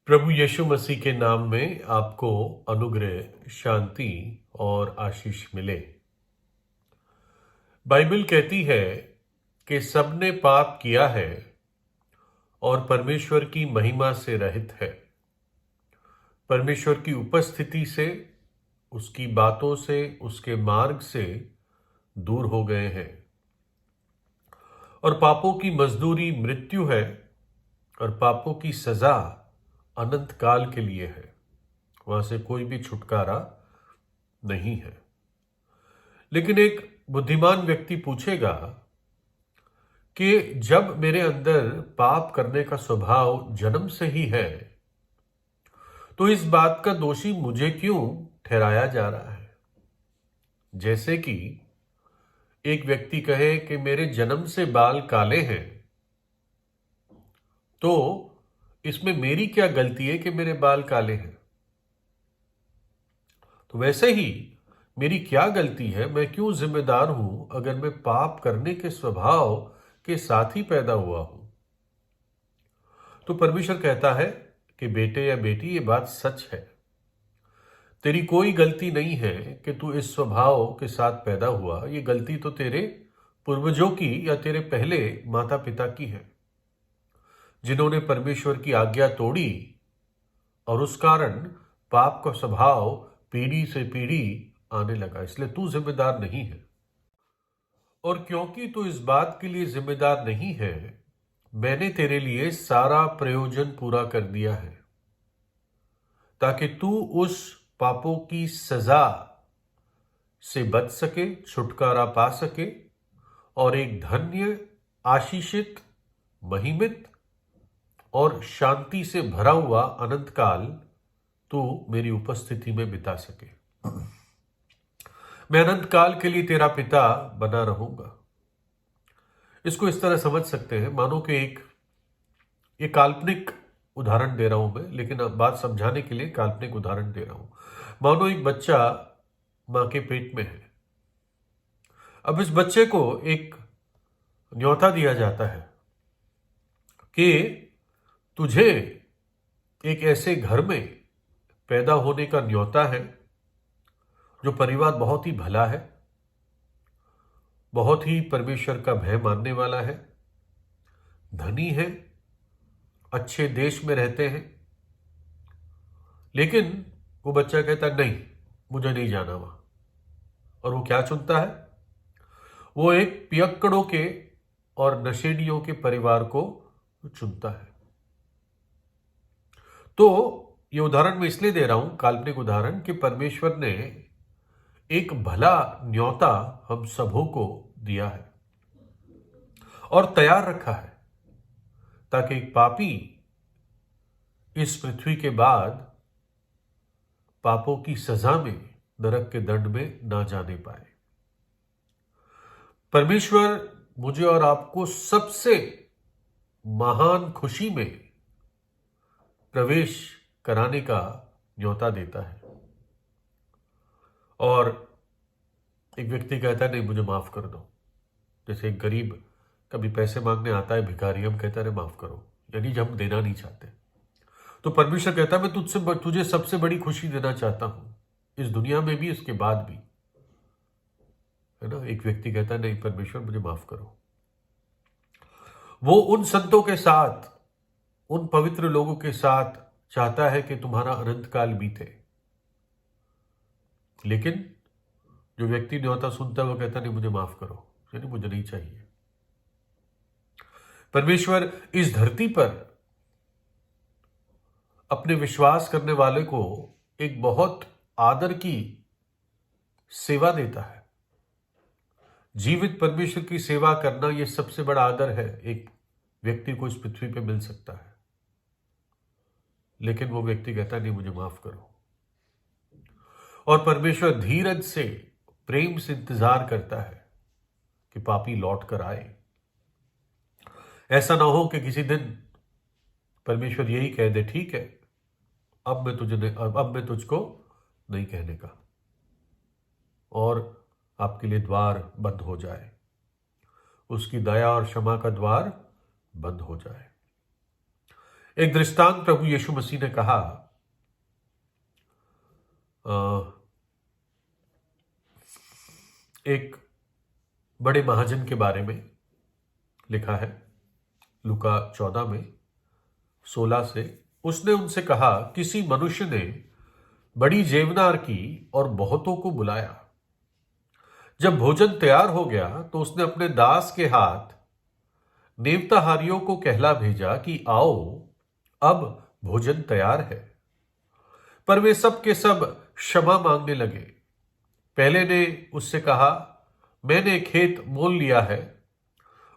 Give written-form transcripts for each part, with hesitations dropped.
प्रभु यीशु मसीह के नाम में आपको अनुग्रह, शांति और आशीष मिले। बाइबल कहती है कि सबने पाप किया है और परमेश्वर की महिमा से रहित है। परमेश्वर की उपस्थिति से, उसकी बातों से, उसके मार्ग से दूर हो गए हैं और पापों की मजदूरी मृत्यु है और पापों की सजा अनंत काल के लिए है। वहां से कोई भी छुटकारा नहीं है। लेकिन एक बुद्धिमान व्यक्ति पूछेगा कि जब मेरे अंदर पाप करने का स्वभाव जन्म से ही है, तो इस बात का दोषी मुझे क्यों ठहराया जा रहा है? जैसे कि एक व्यक्ति कहे कि मेरे जन्म से बाल काले हैं, तो इसमें मेरी क्या गलती है कि मेरे बाल काले हैं? तो वैसे ही मेरी क्या गलती है, मैं क्यों जिम्मेदार हूं अगर मैं पाप करने के स्वभाव के साथ ही पैदा हुआ हूं? तो परमेश्वर कहता है कि बेटे या बेटी, ये बात सच है। तेरी कोई गलती नहीं है कि तू इस स्वभाव के साथ पैदा हुआ। ये गलती तो तेरे पूर्वजों की या तेरे पहले माता पिता की है, जिन्होंने परमेश्वर की आज्ञा तोड़ी और उस कारण पाप का स्वभाव पीढ़ी से पीढ़ी आने लगा। इसलिए तू जिम्मेदार नहीं है। और क्योंकि तू इस बात के लिए जिम्मेदार नहीं है, मैंने तेरे लिए सारा प्रयोजन पूरा कर दिया है ताकि तू उस पापों की सजा से बच सके, छुटकारा पा सके और एक धन्य, आशीषित, महिमित और शांति से भरा हुआ अनंत काल तू मेरी उपस्थिति में बिता सके। मैं अनंत काल के लिए तेरा पिता बना रहूंगा। इसको इस तरह समझ सकते हैं, मानो कि ये काल्पनिक उदाहरण दे रहा हूं मैं, लेकिन अब बात समझाने के लिए काल्पनिक उदाहरण दे रहा हूं। मानो एक बच्चा मां के पेट में है। अब इस बच्चे को एक न्योता दिया जाता है कि तुझे एक ऐसे घर में पैदा होने का न्योता है जो परिवार बहुत ही भला है, बहुत ही परमेश्वर का भय मानने वाला है, धनी है, अच्छे देश में रहते हैं। लेकिन वो बच्चा कहता नहीं, मुझे नहीं जाना वहां। और वो क्या चुनता है? वो एक पियक्कड़ों के और नशेड़ियों के परिवार को चुनता है। तो ये उदाहरण मैं इसलिए दे रहा हूं, काल्पनिक उदाहरण, कि परमेश्वर ने एक भला न्योता हम सबों को दिया है और तैयार रखा है ताकि एक पापी इस पृथ्वी के बाद पापों की सजा में, नरक के दंड में ना जाने पाए। परमेश्वर मुझे और आपको सबसे महान खुशी में प्रवेश कराने का न्योता देता है। और एक व्यक्ति कहता है नहीं, मुझे माफ कर दो। जैसे एक गरीब कभी पैसे मांगने आता है, भिखारी, हम कहते हैं माफ करो, यानी जब हम देना नहीं चाहते। तो परमेश्वर कहता है मैं तुझे सबसे बड़ी खुशी देना चाहता हूं, इस दुनिया में भी, इसके बाद भी, है ना। एक व्यक्ति कहता है नहीं परमेश्वर, मुझे माफ करो। वो उन संतों के साथ, उन पवित्र लोगों के साथ चाहता है कि तुम्हारा अनंत काल बीते। लेकिन जो व्यक्ति न्योता सुनता है वो कहता नहीं, मुझे माफ करो, यानी मुझे नहीं चाहिए। परमेश्वर इस धरती पर अपने विश्वास करने वाले को एक बहुत आदर की सेवा देता है। जीवित परमेश्वर की सेवा करना यह सबसे बड़ा आदर है एक व्यक्ति को इस पृथ्वी पे मिल सकता है। लेकिन वो व्यक्ति कहता नहीं, मुझे माफ करो। और परमेश्वर धीरज से, प्रेम से इंतजार करता है कि पापी लौट कर आए। ऐसा ना हो कि किसी दिन परमेश्वर यही कह दे, ठीक है, अब मैं तुझको नहीं कहने का, और आपके लिए द्वार बंद हो जाए, उसकी दया और क्षमा का द्वार बंद हो जाए। एक दृष्टांत प्रभु यीशु मसीह ने कहा, एक बड़े महाजन के बारे में लिखा है लूका 14 में 16 से। उसने उनसे कहा, किसी मनुष्य ने बड़ी जेवनार की और बहुतों को बुलाया। जब भोजन तैयार हो गया तो उसने अपने दास के हाथ नेवताहारियों को कहला भेजा कि आओ, अब भोजन तैयार है। पर वे सब के सब क्षमा मांगने लगे। पहले ने उससे कहा, मैंने खेत मोल लिया है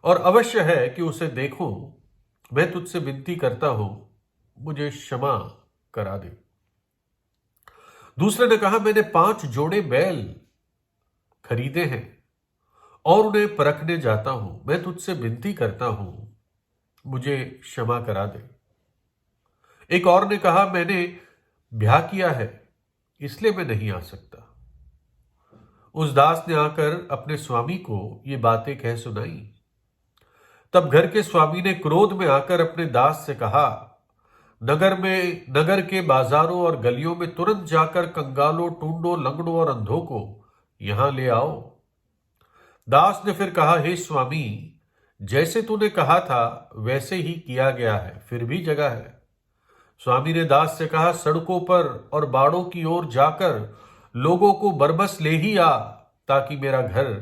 और अवश्य है कि उसे देखूं। मैं तुझसे विनती करता हूं, मुझे क्षमा करा दे। दूसरे ने कहा, मैंने 5 जोड़े बैल खरीदे हैं और उन्हें परखने जाता हूं। मैं तुझसे विनती करता हूं, मुझे क्षमा करा दे। एक और ने कहा, मैंने ब्याह किया है, इसलिए मैं नहीं आ सकता। उस दास ने आकर अपने स्वामी को ये बातें कह सुनाई। तब घर के स्वामी ने क्रोध में आकर अपने दास से कहा, नगर के बाजारों और गलियों में तुरंत जाकर कंगालों, टूंडों, लंगड़ों और अंधों को यहां ले आओ। दास ने फिर कहा, हे स्वामी, जैसे तूने कहा था वैसे ही किया गया है, फिर भी जगह है। स्वामी ने दास से कहा, सड़कों पर और बाड़ों की ओर जाकर लोगों को बरबस ले ही आ, ताकि मेरा घर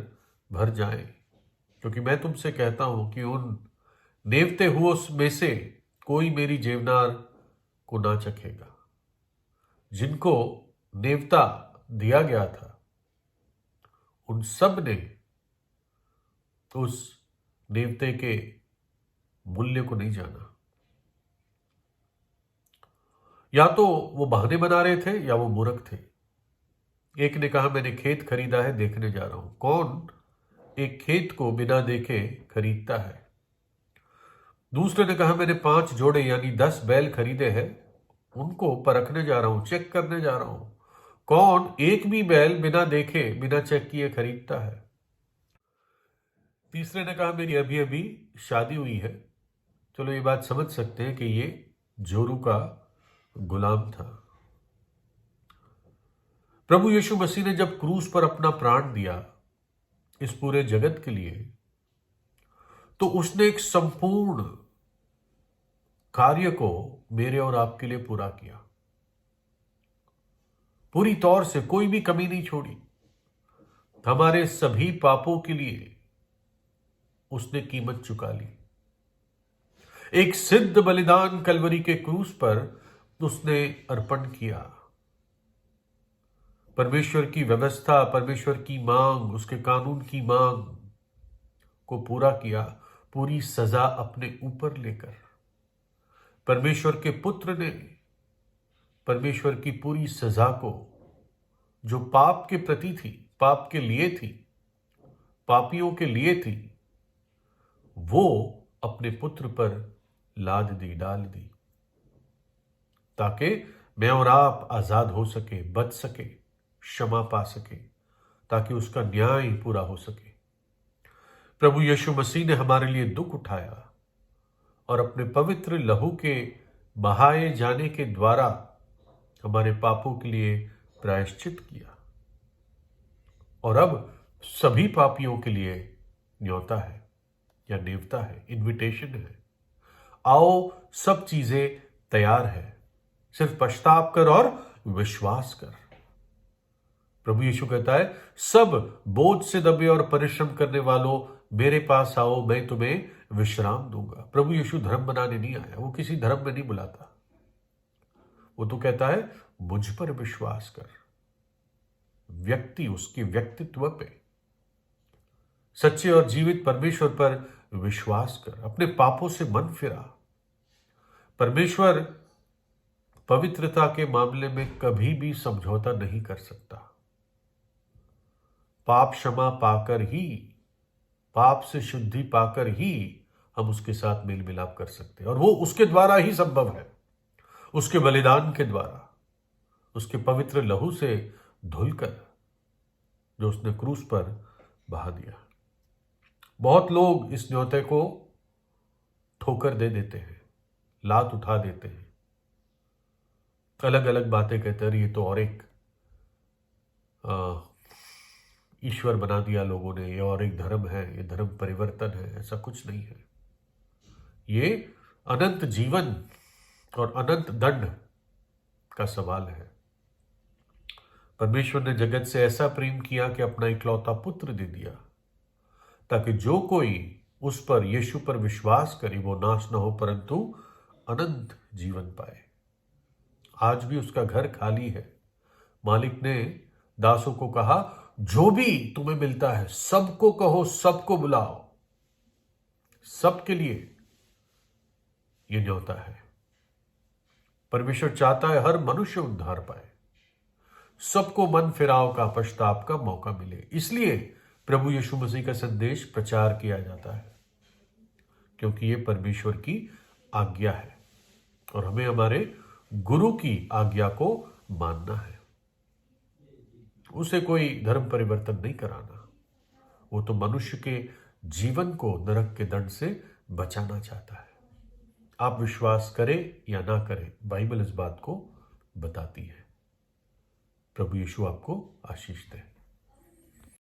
भर जाए। क्योंकि मैं तुमसे कहता हूं कि उन नेवते हुओं में से कोई मेरी जेवनार को ना चखेगा। जिनको नेवता दिया गया था उन सब ने उस नेवते के मूल्य को नहीं जाना। या तो वो बहाने बना रहे थे या वो मूर्ख थे। एक ने कहा, मैंने खेत खरीदा है, देखने जा रहा हूं। कौन एक खेत को बिना देखे खरीदता है? दूसरे ने कहा, मैंने 5 जोड़े यानी 10 बैल खरीदे हैं, उनको परखने जा रहा हूं, चेक करने जा रहा हूं। कौन एक भी बैल बिना देखे, बिना चेक किए खरीदता है? तीसरे ने कहा, मेरी अभी अभी शादी हुई है। चलो ये बात समझ सकते हैं कि ये जोरू का गुलाम था। प्रभु यीशु मसीह ने जब क्रूस पर अपना प्राण दिया इस पूरे जगत के लिए, तो उसने एक संपूर्ण कार्य को मेरे और आपके लिए पूरा किया। पूरी तौर से कोई भी कमी नहीं छोड़ी। हमारे सभी पापों के लिए उसने कीमत चुका ली। एक सिद्ध बलिदान कलवरी के क्रूस पर उसने अर्पण किया। परमेश्वर की व्यवस्था, परमेश्वर की मांग, उसके कानून की मांग को पूरा किया, पूरी सजा अपने ऊपर लेकर। परमेश्वर के पुत्र ने परमेश्वर की पूरी सजा को, जो पाप के प्रति थी, पाप के लिए थी, पापियों के लिए थी, वो अपने पुत्र पर लाद दी, डाल दी, ताकि मैं और आप आजाद हो सके, बच सके, क्षमा पा सके, ताकि उसका न्याय पूरा हो सके। प्रभु यीशु मसीह ने हमारे लिए दुख उठाया और अपने पवित्र लहू के बहाए जाने के द्वारा हमारे पापों के लिए प्रायश्चित किया, और अब सभी पापियों के लिए न्योता है या नेवता है, इनविटेशन है। आओ, सब चीजें तैयार है, सिर्फ पश्चाताप कर और विश्वास कर। प्रभु यीशु कहता है, सब बोझ से दबे और परिश्रम करने वालों, मेरे पास आओ, मैं तुम्हें विश्राम दूंगा। प्रभु यीशु धर्म बनाने नहीं आया, वो किसी धर्म में नहीं बुलाता। वो तो कहता है, मुझ पर विश्वास कर। व्यक्ति, उसके व्यक्तित्व पे, सच्चे और जीवित परमेश्वर पर विश्वास कर। अपने पापों से मन फिरा। परमेश्वर पवित्रता के मामले में कभी भी समझौता नहीं कर सकता। पाप क्षमा पाकर ही, पाप से शुद्धि पाकर ही हम उसके साथ मेल मिलाप कर सकते हैं, और वो उसके द्वारा ही संभव है। उसके बलिदान के द्वारा, उसके पवित्र लहू से धुलकर, जो उसने क्रूस पर बहा दिया। बहुत लोग इस न्योते को ठोकर दे देते हैं, लात उठा देते हैं, अलग अलग बातें कहते हैं, ये तो और एक ईश्वर बना दिया लोगों ने, ये और एक धर्म है, ये धर्म परिवर्तन है। ऐसा कुछ नहीं है। ये अनंत जीवन और अनंत दंड का सवाल है। परमेश्वर ने जगत से ऐसा प्रेम किया कि अपना इकलौता पुत्र दे दिया, ताकि जो कोई उस पर, यीशु पर विश्वास करे, वो नाश ना हो परंतु अनंत जीवन पाए। आज भी उसका घर खाली है। मालिक ने दासों को कहा, जो भी तुम्हें मिलता है सबको कहो, सबको बुलाओ। सबके लिए यह न्योता है। परमेश्वर चाहता है हर मनुष्य उद्धार पाए, सबको मन फिराव का, पश्चाताप का मौका मिले। इसलिए प्रभु यीशु मसीह का संदेश प्रचार किया जाता है, क्योंकि यह परमेश्वर की आज्ञा है और हमें हमारे गुरु की आज्ञा को मानना है। उसे कोई धर्म परिवर्तन नहीं कराना। वो तो मनुष्य के जीवन को नरक के दंड से बचाना चाहता है। आप विश्वास करें या ना करें, बाइबल इस बात को बताती है। प्रभु यीशु आपको आशीष दे।